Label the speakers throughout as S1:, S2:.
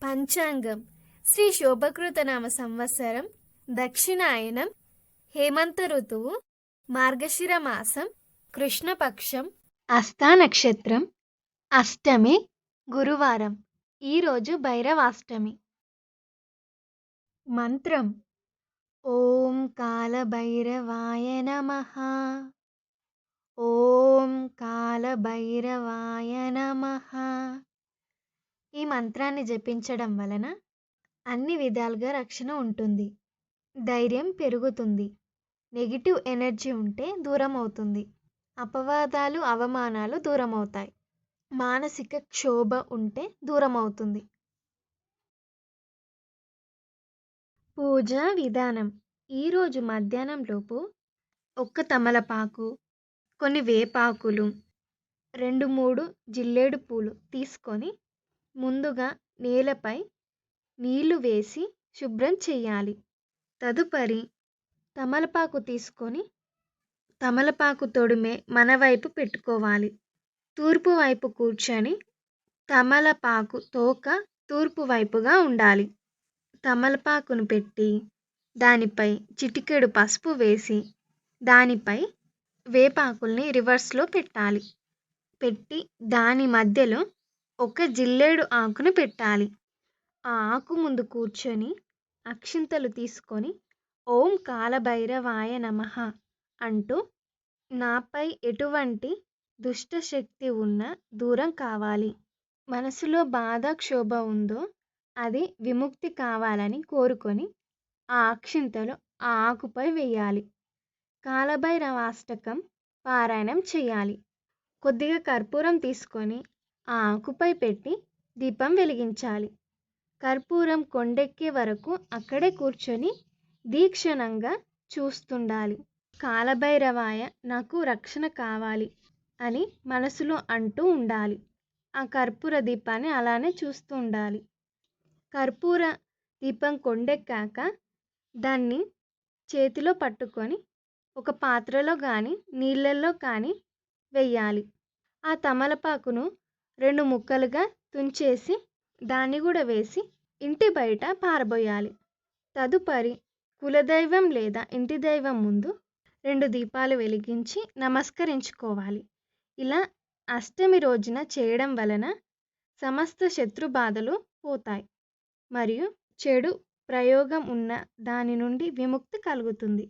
S1: పంచాంగం శ్రీ శోభకృతనామ సంవత్సరం దక్షిణాయనం హేమంత ఋతువు మార్గశిర మాసం కృష్ణపక్షం అస్తా నక్షత్రం అష్టమి గురువారం. ఈరోజు భైరవాష్టమి. మంత్రం ఓం కాలభైరవాయ నమః. ఓం కాలభైరవాయ నమః. ఈ మంత్రాన్ని జపించడం వలన అన్ని విధాలుగా రక్షణ ఉంటుంది. ధైర్యం పెరుగుతుంది. నెగిటివ్ ఎనర్జీ ఉంటే దూరం అవుతుంది. అపవాదాలు అవమానాలు దూరం అవుతాయి. మానసిక క్షోభ ఉంటే దూరం అవుతుంది. పూజా విధానం. ఈరోజు మధ్యాహ్నం లోపు ఒక్క తమలపాకు, కొన్ని వేపాకులు, 2-3 జిల్లేడు పూలు తీసుకొని ముందుగా నేలపై నీళ్లు వేసి శుభ్రం చేయాలి. తదుపరి తమలపాకు తీసుకొని తమలపాకు తొడిమే మన వైపు పెట్టుకోవాలి. తూర్పు వైపు కూర్చొని తమలపాకు తోక తూర్పు వైపుగా ఉండాలి. తమలపాకును పెట్టి దానిపై చిటికెడు పసుపు వేసి దానిపై వేపాకుల్ని రివర్స్లో పెట్టాలి. పెట్టి దాని మధ్యలో ఒక జిల్లేడు ఆకును పెట్టాలి. ఆ ఆకు ముందు కూర్చొని అక్షింతలు తీసుకొని ఓం కాలభైరవాయ నమః అంటూ నాపై ఎటువంటి దుష్టశక్తి ఉన్నా దూరం కావాలి, మనసులో బాధ క్షోభ ఉందో అది విముక్తి కావాలని కోరుకొని ఆ అక్షింతలు ఆ ఆకుపై వేయాలి. కాలభైరవాష్టకం పారాయణం చేయాలి. కొద్దిగా కర్పూరం తీసుకొని ఆ ఆకుపై పెట్టి దీపం వెలిగించాలి. కర్పూరం కొండెక్కే వరకు అక్కడే కూర్చొని దీక్షణంగా చూస్తుండాలి. కాలభైరవాయ నాకు రక్షణ కావాలి అని మనసులో అంటూ ఉండాలి. ఆ కర్పూర దీపాన్ని అలానే చూస్తూ ఉండాలి. కర్పూర దీపం కొండెక్కాక దాన్ని చేతిలో పట్టుకొని ఒక పాత్రలో కానీ నీళ్ళల్లో కానీ వెయ్యాలి. ఆ తమలపాకును 2 ముక్కలుగా తుంచేసి దాన్ని కూడా వేసి ఇంటి బయట పారబోయాలి. తదుపరి కులదైవం లేదా ఇంటి దైవం ముందు 2 దీపాలు వెలిగించి నమస్కరించుకోవాలి. ఇలా అష్టమి రోజున చేయడం వలన సమస్త శత్రు బాధలు పోతాయి మరియు చెడు ప్రయోగం ఉన్న దాని నుండి విముక్తి కలుగుతుంది.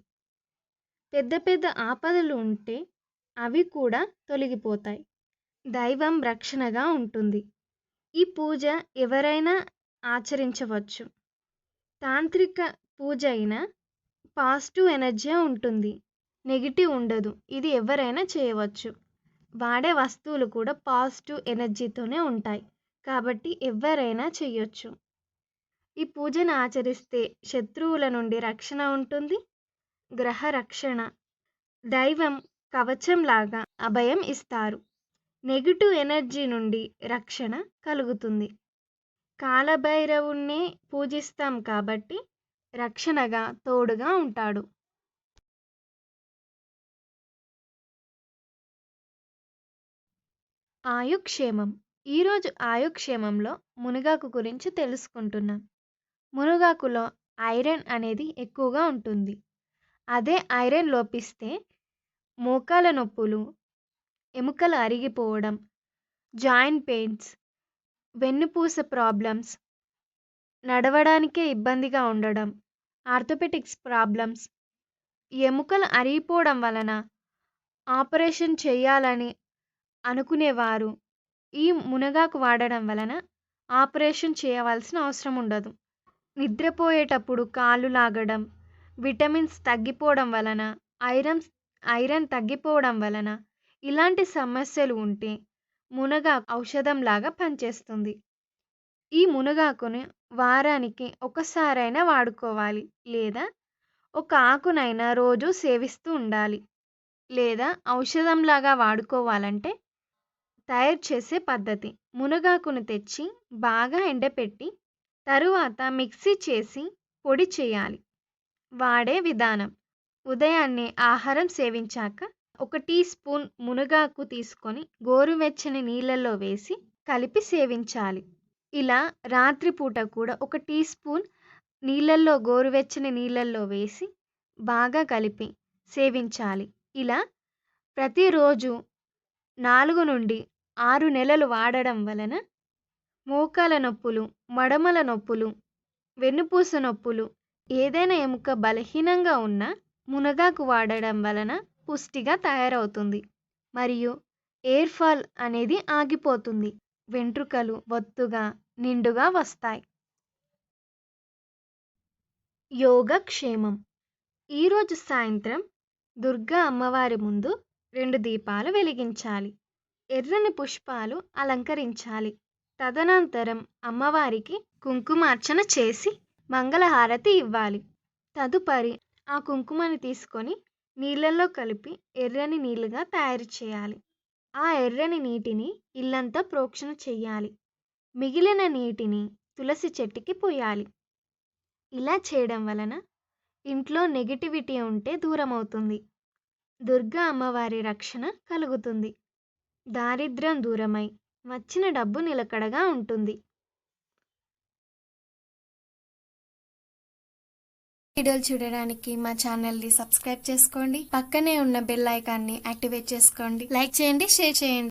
S1: పెద్ద పెద్ద ఆపదలు ఉంటే అవి కూడా తొలగిపోతాయి. దైవం రక్షణగా ఉంటుంది. ఈ పూజ ఎవరైనా ఆచరించవచ్చు. తాంత్రిక పూజ అయినా పాజిటివ్ ఎనర్జీ ఉంటుంది, నెగిటివ్ ఉండదు. ఇది ఎవరైనా చేయవచ్చు. వాడే వస్తువులు కూడా పాజిటివ్ ఎనర్జీతోనే ఉంటాయి కాబట్టి ఎవరైనా చేయొచ్చు. ఈ పూజను ఆచరిస్తే శత్రువుల నుండి రక్షణ ఉంటుంది. గ్రహ రక్షణ, దైవం కవచంలాగా అభయం ఇస్తారు. నెగిటివ్ ఎనర్జీ నుండి రక్షణ కలుగుతుంది. కాలభైరవుణ్ణే పూజిస్తాం కాబట్టి రక్షణగా తోడుగా ఉంటాడు. ఆయుక్షేమం. ఈరోజు ఆయుక్షేమంలో మునగాకు గురించి తెలుసుకుంటున్నాం. మునగాకులో ఐరన్ అనేది ఎక్కువగా ఉంటుంది. అదే ఐరన్ లోపిస్తే మోకాల నొప్పులు, ఎముకలు అరిగిపోవడం, జాయింట్ పెయిన్స్, వెన్నుపూస ప్రాబ్లమ్స్, నడవడానికే ఇబ్బందిగా ఉండడం, ఆర్థోపెటిక్స్ ప్రాబ్లమ్స్, ఎముకలు అరిగిపోవడం వలన ఆపరేషన్ చేయాలని అనుకునేవారు ఈ మునగాకు వాడడం వలన ఆపరేషన్ చేయవలసిన అవసరం ఉండదు. నిద్రపోయేటప్పుడు కాళ్ళు లాగడం, విటమిన్స్ తగ్గిపోవడం వలన, ఐరన్ తగ్గిపోవడం వలన ఇలాంటి సమస్యలు ఉంటే మునగాకు ఔషధంలాగా పనిచేస్తుంది. ఈ మునగాకుని వారానికి ఒకసారైనా వాడుకోవాలి లేదా ఒక ఆకునైనా రోజు సేవిస్తూ ఉండాలి. లేదా ఔషధంలాగా వాడుకోవాలంటే తయారు చేసే పద్ధతి: మునగాకును తెచ్చి బాగా ఎండపెట్టి తరువాత మిక్సీ చేసి పొడి చేయాలి. వాడే విధానం: ఉదయాన్నే ఆహారం సేవించాక 1 టీ స్పూన్ మునగాకు తీసుకొని గోరువెచ్చని నీళ్ళల్లో వేసి కలిపి సేవించాలి. ఇలా రాత్రిపూట కూడా ఒక టీ స్పూన్ గోరువెచ్చని నీళ్ళల్లో వేసి బాగా కలిపి సేవించాలి. ఇలా ప్రతిరోజు 4-6 నెలలు వాడడం వలన మోకాల నొప్పులు, మడమల నొప్పులు, వెన్నుపూస నొప్పులు, ఏదైనా ఎముక బలహీనంగా ఉన్నా మునగాకు వాడడం వలన పుష్టిగా తయారవుతుంది. మరియు ఎయిర్ ఫాల్ అనేది ఆగిపోతుంది. వెంట్రుకలు ఒత్తుగా, నిండుగా వస్తాయి. యోగక్షేమం. ఈరోజు సాయంత్రం దుర్గా అమ్మవారి ముందు 2 దీపాలు వెలిగించాలి. ఎర్రని పుష్పాలు అలంకరించాలి. తదనంతరం అమ్మవారికి కుంకుమార్చన చేసి మంగళహారతి ఇవ్వాలి. తదుపరి ఆ కుంకుమని తీసుకొని నీళ్ళల్లో కలిపి ఎర్రని నీళ్ళుగా తయారు చేయాలి. ఆ ఎర్రని నీటిని ఇల్లంతా ప్రోక్షణ చెయ్యాలి. మిగిలిన నీటిని తులసి చెట్టుకి పోయాలి. ఇలా చేయడం వలన ఇంట్లో నెగటివిటీ ఉంటే దూరమవుతుంది. దుర్గా అమ్మవారి రక్షణ కలుగుతుంది. దారిద్ర్యం దూరమై వచ్చిన డబ్బు నిలకడగా ఉంటుంది.
S2: వీడియోలు చూడడానికి మా ఛానల్ని సబ్స్క్రైబ్ చేసుకోండి. పక్కనే ఉన్న బెల్ ఐకాన్ని యాక్టివేట్ చేసుకోండి. లైక్ చేయండి, షేర్ చేయండి.